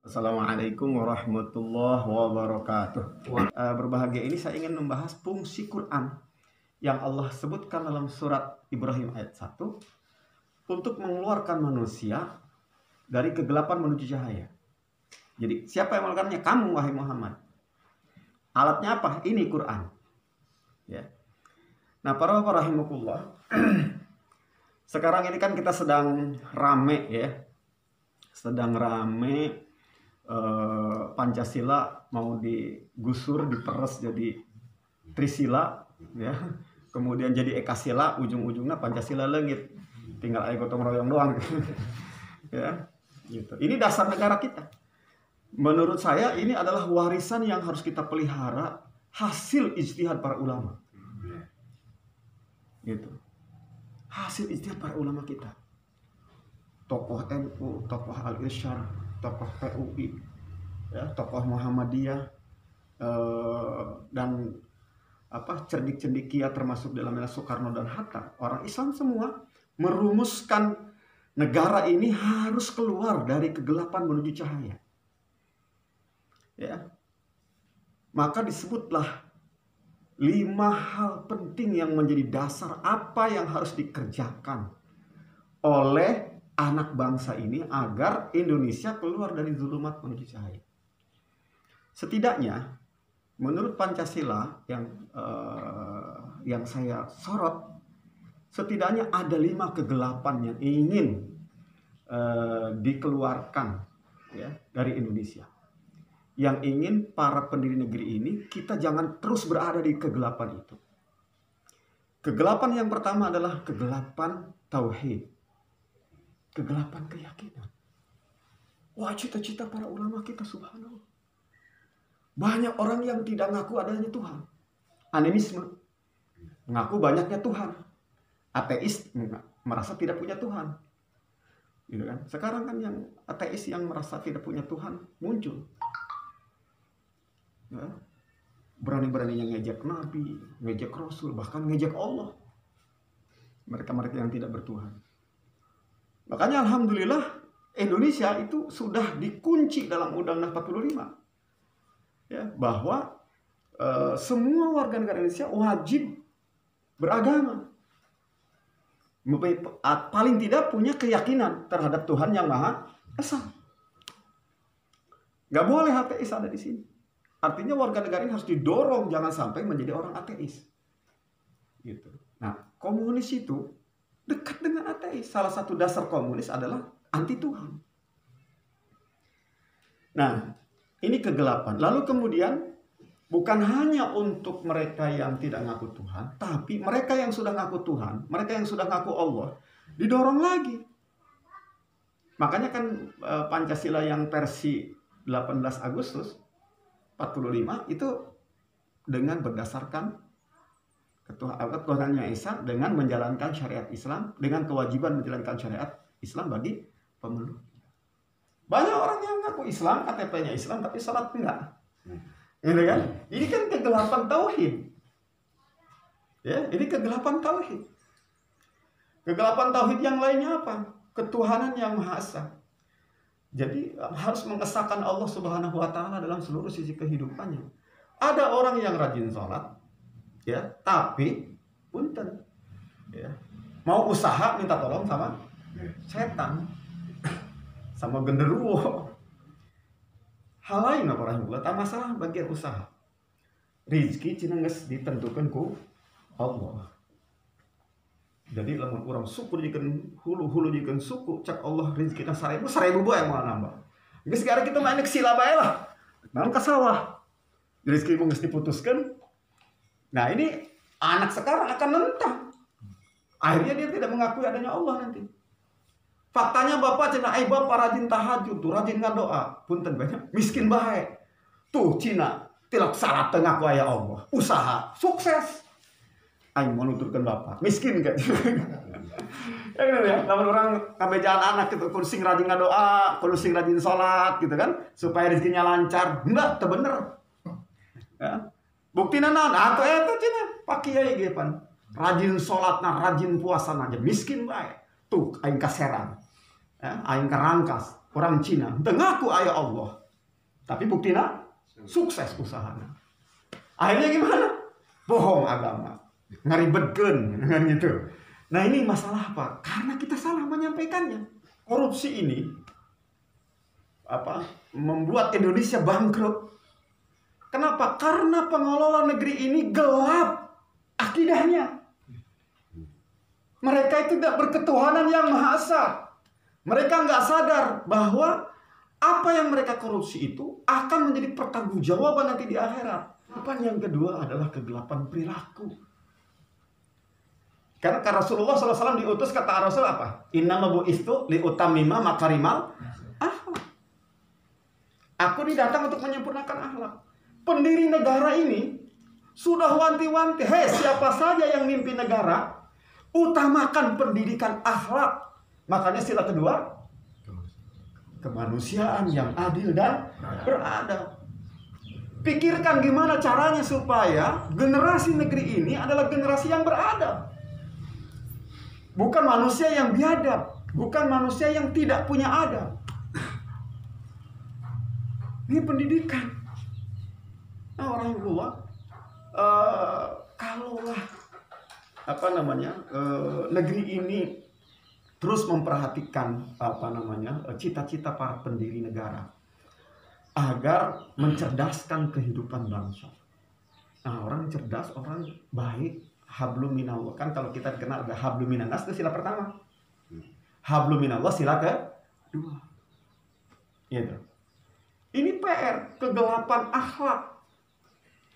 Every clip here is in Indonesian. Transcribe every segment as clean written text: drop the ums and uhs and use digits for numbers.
Assalamualaikum warahmatullahi wabarakatuh. Berbahagia ini saya ingin membahas fungsi Quran yang Allah sebutkan dalam surat Ibrahim ayat 1 untuk mengeluarkan manusia dari kegelapan menuju cahaya. Jadi siapa yang melakukannya? Kamu wahai Muhammad. Alatnya apa? Ini Quran. Ya. Nah, para rahimakumullah. Sekarang ini kan kita sedang rame ya. Sedang rame Pancasila mau digusur, diperes jadi Trisila ya. Kemudian jadi Ekasila, ujung-ujungnya Pancasila lengit. Tinggal ayo gotong royong doang. Ya, gitu. Ini dasar negara kita. Menurut saya ini adalah warisan yang harus kita pelihara, hasil ijtihad para ulama. Gitu. Hasil ijtihad para ulama kita. Tokoh NU, tokoh Al-Irsyad, tokoh PUI, ya, tokoh Muhammadiyah, dan cerdik-cendikia termasuk dalamnya Soekarno dan Hatta. Orang Islam semua merumuskan negara ini harus keluar dari kegelapan menuju cahaya. Ya. Maka disebutlah 5 hal penting yang menjadi dasar apa yang harus dikerjakan oleh anak bangsa ini agar Indonesia keluar dari zulumat menuju cahaya. Setidaknya menurut Pancasila yang saya sorot, setidaknya ada 5 kegelapan yang ingin dikeluarkan ya, dari Indonesia. Yang ingin para pendiri negeri ini kita jangan terus berada di kegelapan itu. Kegelapan yang pertama adalah kegelapan tauhid. Kegelapan keyakinan. Wah, cita-cita para ulama kita, subhanallah. Banyak orang yang tidak ngaku adanya Tuhan. Animisme. Mengaku banyaknya Tuhan. Ateis merasa tidak punya Tuhan. Gitu kan? Sekarang kan yang ateis yang merasa tidak punya Tuhan muncul. Ya. Berani-beraninya ngejek Nabi, ngejek Rasul, bahkan ngejek Allah. Mereka-mereka yang tidak bertuhan. Makanya alhamdulillah Indonesia itu sudah dikunci dalam Undang-Undang 45. Ya, bahwa semua warga negara Indonesia wajib beragama. Paling tidak punya keyakinan terhadap Tuhan yang Maha Esa. Gak boleh ateis ada di sini. Artinya warga negara ini harus didorong jangan sampai menjadi orang ateis. Gitu. Nah, komunis itu dekat dengan ateis. Salah satu dasar komunis adalah anti Tuhan. Nah, ini kegelapan. Lalu kemudian bukan hanya untuk mereka yang tidak ngaku Tuhan, tapi mereka yang sudah ngaku Tuhan, mereka yang sudah ngaku Allah, didorong lagi. Makanya kan Pancasila yang versi 18 Agustus 45 itu dengan berdasarkan ketuhanannya Esa dengan menjalankan syariat Islam, dengan kewajiban menjalankan syariat Islam bagi pemeluk. Banyak orang yang ngaku Islam, KTP-nya Islam, tapi salat enggak. Gitu kan? Ini kan kegelapan tauhid. Ya, ini kegelapan tauhid. Kegelapan tauhid yang lainnya apa? Ketuhanan yang Maha Esa. Jadi harus mengesahkan Allah Subhanahu wa taala dalam seluruh sisi kehidupannya. Ada orang yang rajin salat, ya, tapi punten, ya, mau usaha minta tolong sama setan, sama genderuwo. Hal lain apa rahimullah, tak masalah bagian usaha. Rizki cina geus ditentukeun ku Allah. Jadi lamun urang syukur jikeun hulu jikeun suku, cak Allah rizkina 1000 bae yang mau nambah. Geus gara kita main sila bae lah. Naon ka sawah. Rizki mah geus diputuskeun. Nah, ini anak sekarang akan nentang. Akhirnya dia tidak mengakui adanya Allah nanti. Faktanya bapak cina, bapak rajin tahajud tuh, rajin ngadoa. Punten banyak, miskin bae. Tuh cina, tilak salat tengah ku aya Allah. Usaha, sukses. Aing mau nuturkeun bapak, miskin kan. Ya bener ya, lamun orang kabejaan anak gitu, kudu sing rajin ngadoa, kudu sing rajin salat gitu kan, supaya rezekinya lancar. Enggak, teu bener. Ya. Buktina naon? Atuh eta cenah, Pak Kiai ge pan. Rajin salatna, rajin puasana aja miskin bae. Tuh aing kaserang. Ya, aing kerangkas. orang Cina, ngaku ayah Allah. Tapi buktinya sukses usahanya. Akhirnya gimana? Bohong agama. Ngaribetkeun kan gitu. Nah, ini masalah apa? Karena kita salah menyampaikannya. Korupsi ini membuat Indonesia bangkrut. Kenapa? Karena pengelola negeri ini gelap akidahnya. Mereka itu tidak berketuhanan yang Maha Esa. Mereka nggak sadar bahwa apa yang mereka korupsi itu akan menjadi pertanggungjawaban nanti di akhirat. Yang kedua adalah kegelapan perilaku. Karena Rasulullah SAW diutus, kata Rasul apa? Innama bu'istu liutammima makarimal akhlak. Aku didatang untuk menyempurnakan akhlak. Pendiri negara ini sudah wanti-wanti, hei siapa saja yang mimpin negara, utamakan pendidikan akhlak. Makanya sila kedua, kemanusiaan yang adil dan beradab. Pikirkan gimana caranya supaya generasi negeri ini adalah generasi yang beradab. Bukan manusia yang biadab, bukan manusia yang tidak punya adab. Ini pendidikan. Nah, orang tua, kalaulah negeri ini terus memperhatikan cita-cita para pendiri negara agar mencerdaskan kehidupan bangsa. Nah, orang cerdas, orang baik, hablum minallah. Kan kalau kita kenal ada hablum minannas itu sila pertama. Hablum minallah sila kedua. Gitu. Ini PR, kegelapan akhlak,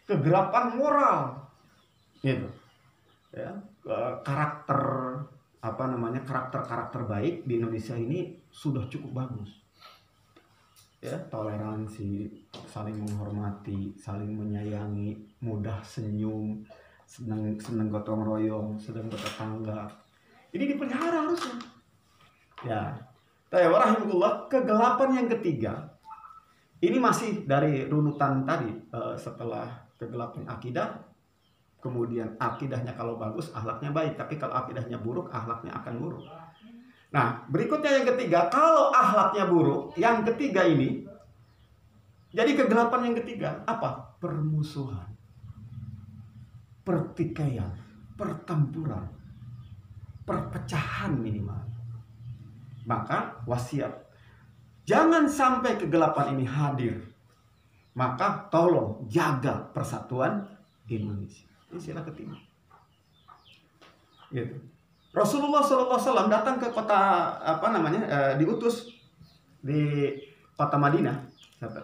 kegelapan moral. Gitu. Ya, karakter baik di Indonesia ini sudah cukup bagus. Ya, toleransi, saling menghormati, saling menyayangi, mudah senyum, senang gotong royong, senang bertetangga. Ini dipelihara harusnya. Ya, rahimahullah, kegelapan yang ketiga. Ini masih dari runutan tadi, setelah kegelapan akidah, kemudian akidahnya kalau bagus, akhlaknya baik. Tapi kalau akidahnya buruk, akhlaknya akan buruk. Nah, berikutnya yang ketiga, kalau akhlaknya buruk, yang ketiga ini, jadi kegelapan yang ketiga, apa? Permusuhan, pertikaian, pertempuran, perpecahan minimal. Maka wasiat, jangan sampai kegelapan ini hadir. Maka tolong jaga persatuan Indonesia. Ini sila ketiga. Gitu. Rasulullah SAW datang ke kota diutus di kota Madinah,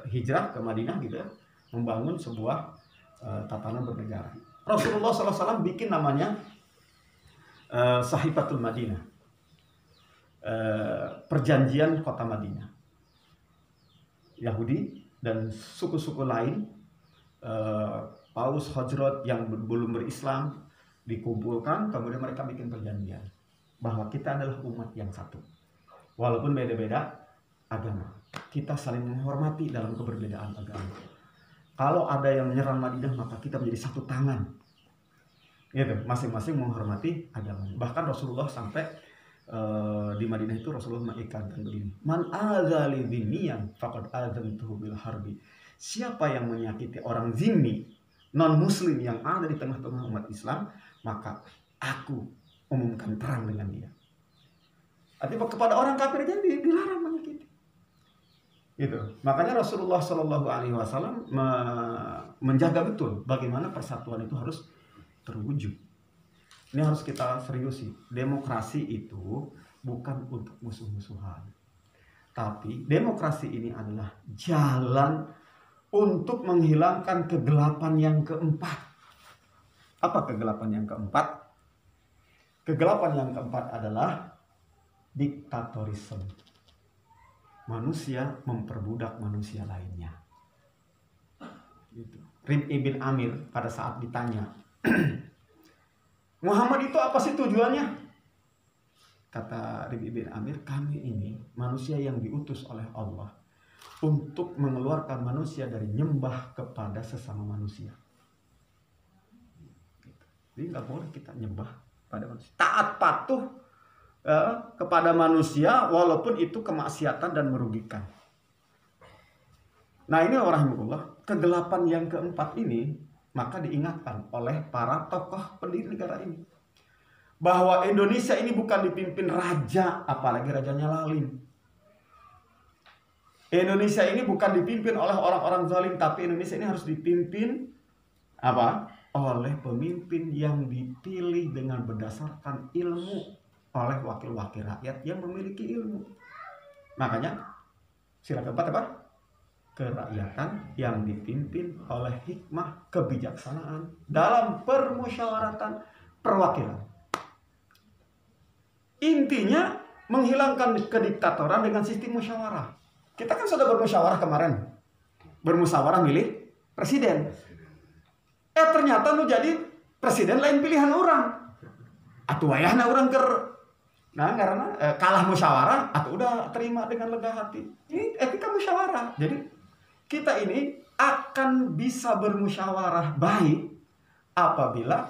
hijrah ke Madinah gitu ya, membangun sebuah tatanan bernegara. Rasulullah SAW bikin namanya Sahifatul Madinah, perjanjian kota Madinah. Yahudi dan suku-suku lain, Paus, Hajrat yang belum berislam, dikumpulkan, kemudian mereka bikin perjanjian bahwa kita adalah umat yang satu. Walaupun beda-beda agama, kita saling menghormati dalam keberbedaan agama. Kalau ada yang menyerang Madinah, maka kita menjadi satu tangan. Gitu, masing-masing menghormati agamanya. Bahkan Rasulullah sampai di Madinah itu Rasulullah mengikatkan begini, man azali dzimmiyan faqad adzantuhu bil harbi. Siapa yang menyakiti orang zimmi, non muslim yang ada di tengah-tengah umat Islam, maka aku umumkan perang dengan dia. Artinya kepada orang kafir aja dilarang menyakiti. Gitu. Makanya Rasulullah SAW menjaga betul bagaimana persatuan itu harus terwujud. Ini harus kita seriusi. Demokrasi itu bukan untuk musuh-musuhan. Tapi demokrasi ini adalah jalan untuk menghilangkan kegelapan yang keempat. Apa kegelapan yang keempat? Kegelapan yang keempat adalah diktatorisme. Manusia memperbudak manusia lainnya. Gitu. Rib'i bin Amir pada saat ditanya, Muhammad itu apa sih tujuannya? Kata Rib'i bin Amir, kami ini manusia yang diutus oleh Allah untuk mengeluarkan manusia dari nyembah kepada sesama manusia. Jadi nggak boleh kita nyembah pada manusia. Taat patuh kepada manusia walaupun itu kemaksiatan dan merugikan. Nah ini rahimahullah, kegelapan yang keempat ini maka diingatkan oleh para tokoh pendiri negara ini bahwa Indonesia ini bukan dipimpin raja, apalagi rajanya lalim. Indonesia ini bukan dipimpin oleh orang-orang zalim, tapi Indonesia ini harus dipimpin apa? Oleh pemimpin yang dipilih dengan berdasarkan ilmu oleh wakil-wakil rakyat yang memiliki ilmu. Makanya sila keempat apa? Kerakyatan yang dipimpin oleh hikmah kebijaksanaan dalam permusyawaratan perwakilan. Intinya menghilangkan kediktatoran dengan sistem musyawarah. Kita kan sudah bermusyawarah kemarin. Bermusyawarah milih presiden. Ternyata lu jadi presiden lain pilihan orang. Atuh wayahna orang nah karena kalah musyawarah atau udah terima dengan lega hati. Ini etika musyawarah. Jadi kita ini akan bisa bermusyawarah baik apabila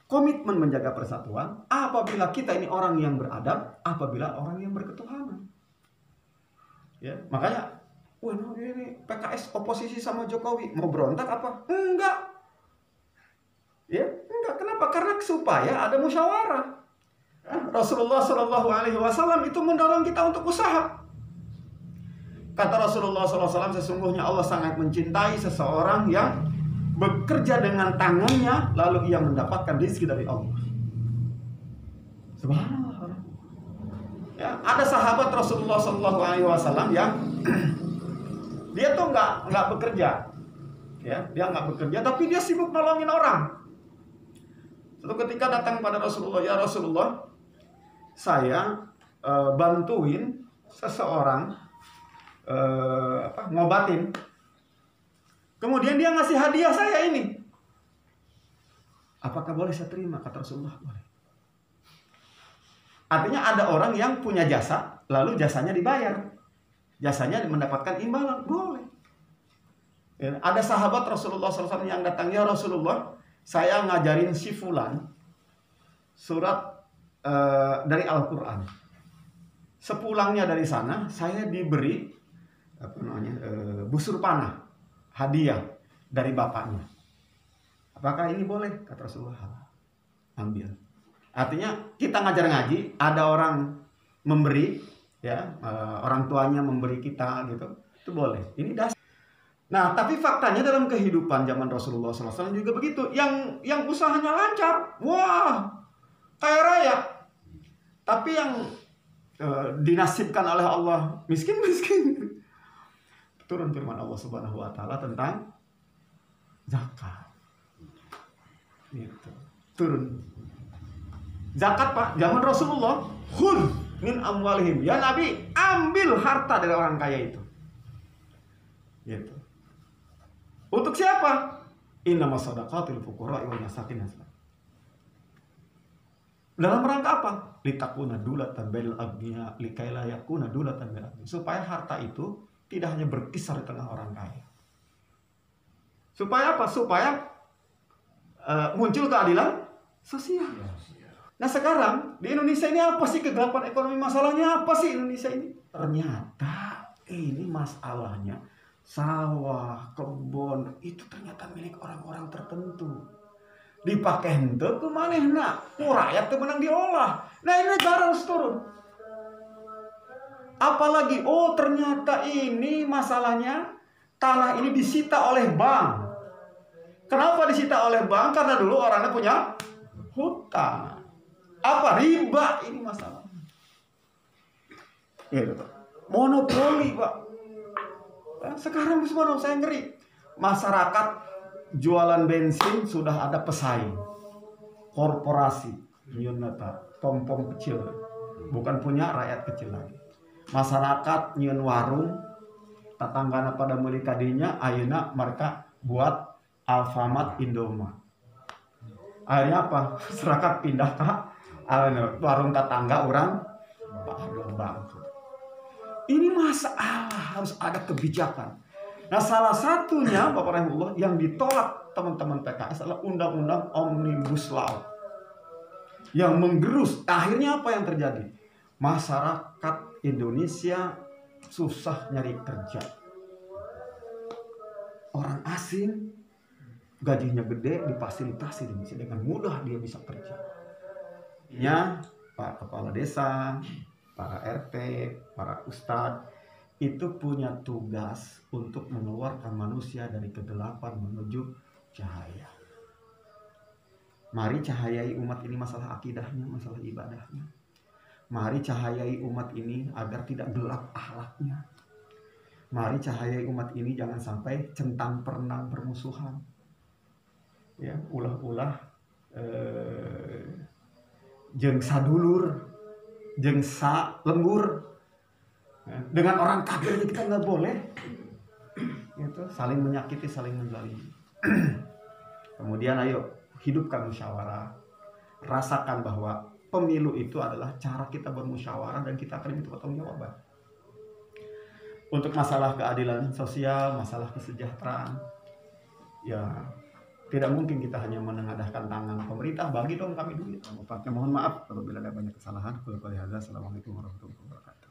komitmen menjaga persatuan, apabila kita ini orang yang beradab, apabila orang yang berketuhanan. Ya, makanya, wah ini PKS oposisi sama Jokowi mau berontak apa? Enggak. Ya, enggak. Kenapa? Karena supaya ada musyawarah. Rasulullah Shallallahu Alaihi Wasallam itu mendorong kita untuk usaha. Kata Rasulullah SAW, sesungguhnya Allah sangat mencintai seseorang yang bekerja dengan tangannya, lalu ia mendapatkan rezeki dari Allah. Subhanallah. Ya, ada sahabat Rasulullah SAW yang dia tuh nggak bekerja, ya, dia nggak bekerja, tapi dia sibuk nolongin orang. Suatu ketika datang pada Rasulullah, ya Rasulullah, saya bantuin seseorang ngobatin. Kemudian dia ngasih hadiah saya ini. Apakah boleh saya terima? Kata Rasulullah, boleh. Artinya ada orang yang punya jasa, lalu jasanya dibayar. Jasanya mendapatkan imbalan, boleh. Ya, ada sahabat Rasulullah SAW yang datang, ya Rasulullah, saya ngajarin si fulan surat dari Al-Quran. Sepulangnya dari sana, saya diberi busur panah hadiah dari bapaknya. Apakah ini boleh? Kata Rasulullah, ambil. Artinya kita ngajar ngaji, ada orang memberi, ya, orang tuanya memberi kita gitu, itu boleh. Ini dasar. Nah, tapi faktanya dalam kehidupan zaman Rasulullah SAW juga begitu. Yang usahanya lancar, wah, kaya raya. Tapi yang dinasibkan oleh Allah miskin. Turun firman Allah Subhanahu wa taala tentang zakat. Gitu. Turun. Zakat, Pak, zaman Rasulullah, khudz min amwalihim. Ya Nabi, ambil harta dari orang kaya itu. Gitu. Untuk siapa? Innamas shadaqatul fuqara'i wal masakin. Dalam rangka apa? Litakuna dulatan bainal aghniya likaila yakuna dulatan bainal aghniya. Supaya harta itu tidak hanya berkisar di tengah orang kaya. Supaya apa? Supaya muncul keadilan sosial. Nah sekarang di Indonesia ini apa sih kegelapan ekonomi? Masalahnya apa sih Indonesia ini? Ternyata ini masalahnya sawah, kebun itu ternyata milik orang-orang tertentu. Dipakai henteu ku manehna, ku rakyat teu menang diolah. Nah ini negara harus turun. Apalagi, oh ternyata ini masalahnya tanah ini disita oleh bank. Kenapa disita oleh bank? Karena dulu orangnya punya hutang. Apa? Riba, ini masalah. Gitu, Pak. Monopoli, Pak. Sekarang semua saya ngeri. Masyarakat jualan bensin sudah ada pesaing. Korporasi, pom-pom kecil. Bukan punya rakyat kecil lagi. Masyarakat nyieun warung, tetanggana pada meuli kadinya, ayeuna mereka buat Alfamart, Indomart. Akhirnya apa? Masyarakat pindah ke warung tetangga orang, bang. Ini masalah, harus ada kebijakan. Nah, salah satunya Bapak Rahimullah yang ditolak teman-teman PKS adalah Undang-Undang Omnibus Law yang menggerus. Akhirnya apa yang terjadi? Masyarakat Indonesia susah nyari kerja. Orang asing gajinya gede, difasilitasi di sini dengan mudah dia bisa kerja. Ya, Pak Kepala Desa, para RT, para ustadz itu punya tugas untuk mengeluarkan manusia dari kegelapan menuju cahaya. Mari cahayai umat ini masalah akidahnya, masalah ibadahnya. Mari cahayai umat ini agar tidak gelap akhlaknya. Mari cahayai umat ini jangan sampai centang perenang permusuhan. Ya, ulah-ulah jeung sadulur, jeung sa lembur. Dengan orang kafir kita nggak boleh. Gitu, saling menyakiti, saling menzalimi. Kemudian ayo hidupkan musyawarah. Rasakan bahwa pemilu itu adalah cara kita bermusyawarah dan kita akan diminta pertanggungjawaban. Untuk masalah keadilan sosial, masalah kesejahteraan, ya tidak mungkin kita hanya menengadahkan tangan pemerintah, bagi dong kami duit. Mohon maaf apabila ada banyak kesalahan. Assalamualaikum warahmatullahi wabarakatuh.